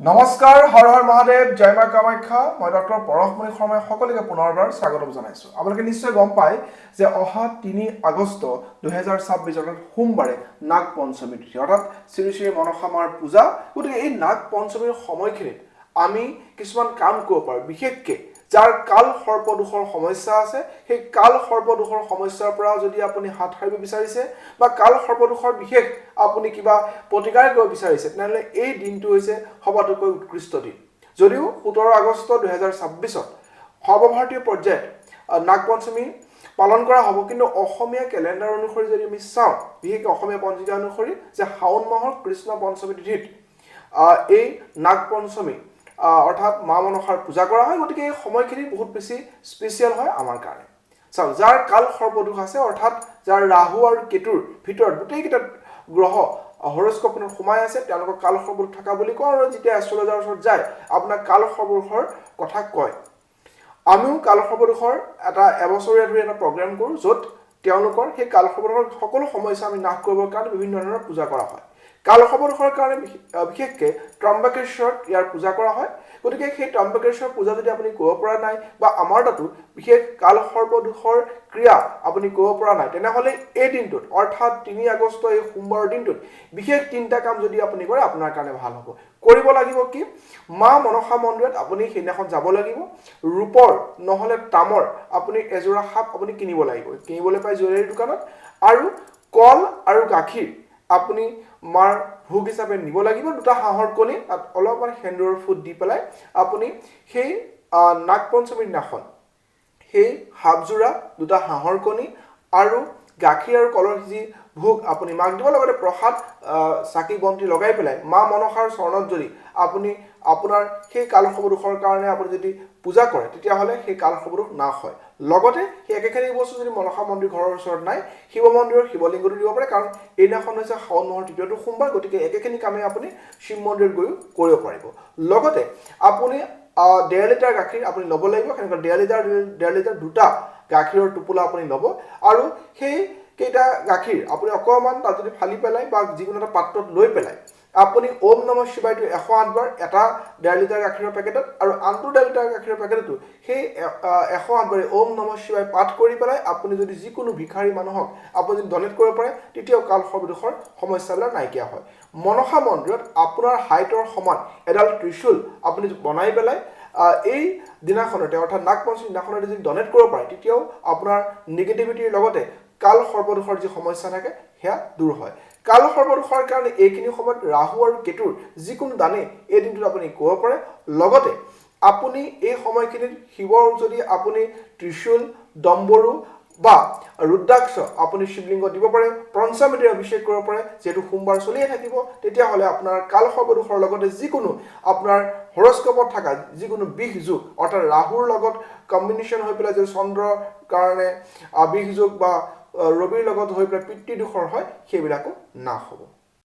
নমস্কাৰ, হৰ হৰ মহাদেৱ, জয় মা কামাখ্যা। মই ডক্টৰ পৰশমণি শৰ্মাই সকলোকে পুনৰবাৰ স্বাগতম জনাইছোঁ। আপোনালোকে নিশ্চয় গম পায় যে অহা ৩ আগষ্ট ২০২৬ সোমবাৰে নাগ পঞ্চমী তিথি, অৰ্থাৎ শ্ৰী শ্ৰী মনসা মাৰ পূজা। গতিকে এই নাগ পঞ্চমীৰ সময়খিনিত আমি কিছুমান কাম কৰিব পাৰোঁ, বিশেষকৈ যাৰ কাল সৰ্পদোষৰ সমস্যা আছে, সেই কাল সৰ্পদোষৰ সমস্যাৰ পৰা যদি আপুনি হাত সাৰিব বিচাৰিছে বা কাল সৰ্পদোষৰ বিশেষ আপুনি কিবা প্ৰতিকাৰ কৰিব বিচাৰিছে, তেনেহ'লে এই দিনটো হৈছে সবাতোকৈ উৎকৃষ্ট দিন। যদিও ১৭ আগষ্ট ২০২৬ সৰ্বভাৰতীয় পৰ্যায়ত নাগ পঞ্চমী পালন কৰা হ'ব, কিন্তু অসমীয়া কেলেণ্ডাৰ অনুসৰি যদি আমি চাওঁ, বিশেষকৈ অসমীয়া পঞ্জিকা অনুসৰি, যে শাওণ মাহৰ কৃষ্ণ পঞ্চমী তিথিত এই নাগ পঞ্চমী অৰ্থাৎ মা মনসাৰ পূজা কৰা হয়। গতিকে এই সময়খিনি বহুত বেছি স্পেচিয়েল হয় আমাৰ কাৰণে। চাওক, যাৰ কাল সৰ্পদোষ আছে, অৰ্থাৎ যাৰ ৰাহু আৰু কেতুৰ ভিতৰত গোটেইকেইটা গ্ৰহ হৰস্কোপত সোমাই আছে, তেওঁলোকৰ কাল সৰ্পদোষ থকা বুলি কয়। আৰু যেতিয়া এষ্ট্ৰলজাৰৰ ওচৰত যায়, আপোনাক কাল সৰ্পদোষৰ কথা কয়। আমিও কাল সৰ্পদোষৰ এটা এবছৰীয়া ধৰি এটা প্ৰগ্ৰেম কৰোঁ, য'ত তেওঁলোকৰ সেই কাল সৰ্পদোষৰ সকলো সমস্যা আমি নাশ কৰিবৰ কাৰণে বিভিন্ন ধৰণৰ পূজা কৰা হয়। কাল সৰ্পদোষৰ কাৰণে বিশেষকৈ ত্ৰম্বকেশ্বৰত ইয়াৰ পূজা কৰা হয়। গতিকে সেই ত্ৰম্বকেশ্বৰ পূজা যদি আপুনি কৰিব পৰা নাই, বা আমাৰ তাতো বিশেষ কাল সৰ্পদোষৰ ক্ৰিয়া আপুনি কৰিব পৰা নাই, তেনেহ'লে এই দিনটোত অৰ্থাৎ ৩ আগষ্ট এই সোমবাৰৰ দিনটোত বিশেষ 3টা কাম যদি আপুনি কৰে, আপোনাৰ কাৰণে ভাল হ'ব। কৰিব লাগিব কি? মা মনসা মন্দিৰত আপুনি সেইদিনাখন যাব লাগিব। ৰূপৰ নহ'লে তামৰ আপুনি এযোৰা সাপ আপুনি কিনিব লাগিব, কিনিবলৈ পায় জুৱেলাৰী দোকানত। আৰু কল আৰু গাখীৰ আপুনি মাৰ ভোগ হিচাপে নিব লাগিব। 2টা হাঁহৰ কণী, তাত অলপমান সেন্দুৰৰ ফুট দি পেলাই আপুনি সেই নাগ পঞ্চমীৰ দিনাখন সেই সাপযোৰা, 2টা হাঁহৰ কণী আৰু গাখীৰ আৰু কলৰ যি ভোগ আপুনি মাক দিব, লগতে প্ৰসাদ চাকি বন্তি লগাই পেলাই মা মনসাৰ চৰণত যদি আপুনি আপোনাৰ সেই কাল সৰ্পদোষৰ কাৰণে আপুনি যদি পূজা কৰে, তেতিয়াহ'লে সেই কাল সৰ্পদোষ নাশ হয়। লগতে সেই একেখিনি বস্তু যদি মনসা মন্দিৰ ঘৰৰ ওচৰত নাই, শিৱ মন্দিৰৰ শিৱলিংগটো দিব পাৰে, কাৰণ এইদিনাখন হৈছে শাওণ মাহৰ 3টো সোমবাৰ। গতিকে একেখিনি কামেই আপুনি শিৱ মন্দিৰত গৈও কৰিব পাৰিব। লগতে আপুনি 1.5 লিটাৰ গাখীৰ আপুনি ল'ব লাগিব। সেনেকুৱা 1.5 লিটাৰ 2টা গাখীৰৰ টোপোলা আপুনি ল'ব। আৰু সেই কেইটা গাখীৰ আপুনি অকণমান তাত যদি ফালি পেলাই বা যিকোনো এটা পাত্ৰত লৈ পেলাই আপুনি ওম নমঃ শিৱায়টো 108 বাৰ, এটা 1.5 লিটাৰ গাখীৰৰ পেকেটত, আৰু আনটো 1.5 লিটাৰ গাখীৰৰ পেকেটতো সেই 108 বাৰে ওম নমঃ শিৱায় পাঠ কৰি পেলাই আপুনি যদি যিকোনো ভিখাৰী মানুহক আপুনি যদি ডনেট কৰিব পাৰে, তেতিয়াও কাল সৰ্পদোষৰ সমস্যাবিলাক নাইকিয়া হয়। মনসা মন্দিৰত আপোনাৰ হাইটৰ সমান এডাল ত্ৰিশূল আপুনি বনাই পেলাই এই দিনাখনতে, অৰ্থাৎ নাগ পঞ্চমীৰ দিনাখনতে যদি ডনেট কৰিব পাৰে, তেতিয়াও আপোনাৰ নিগেটিভিটিৰ লগতে কাল সৰ্পদোষৰ যি সমস্যা থাকে সেয়া দূৰ হয়। কাল সৰ্পদোষৰ কাৰণে এইখিনি সময়ত ৰাহু আৰু কেতুৰ যিকোনো দানেই এই দিনটোত আপুনি কৰিব পাৰে। লগতে আপুনি এই সময়খিনিত শিৱৰ যদি আপুনি ত্ৰিশূল, ডম্বৰু বা ৰুদ্ৰাক্ষ আপুনি শিৱলিংগত দিব পাৰে, পঞ্চামৃতিৰে অভিষেক কৰিব পাৰে। যিহেতু সোমবাৰ চলিয়ে থাকিব, তেতিয়াহ'লে আপোনাৰ কাল সৰ্পদোষৰ লগতে যিকোনো আপোনাৰ হৰস্কোপত থকা যিকোনো বিষ যোগ, অৰ্থাৎ ৰাহুৰ লগত কম্বিনেশ্যন হৈ পেলাই যদি চন্দ্ৰৰ কাৰণে বিষ যোগ বা ৰবিৰ লগত হৈ পেলাই পিতৃদোষৰ হয়, সেইবিলাকো নাশ হ'ব।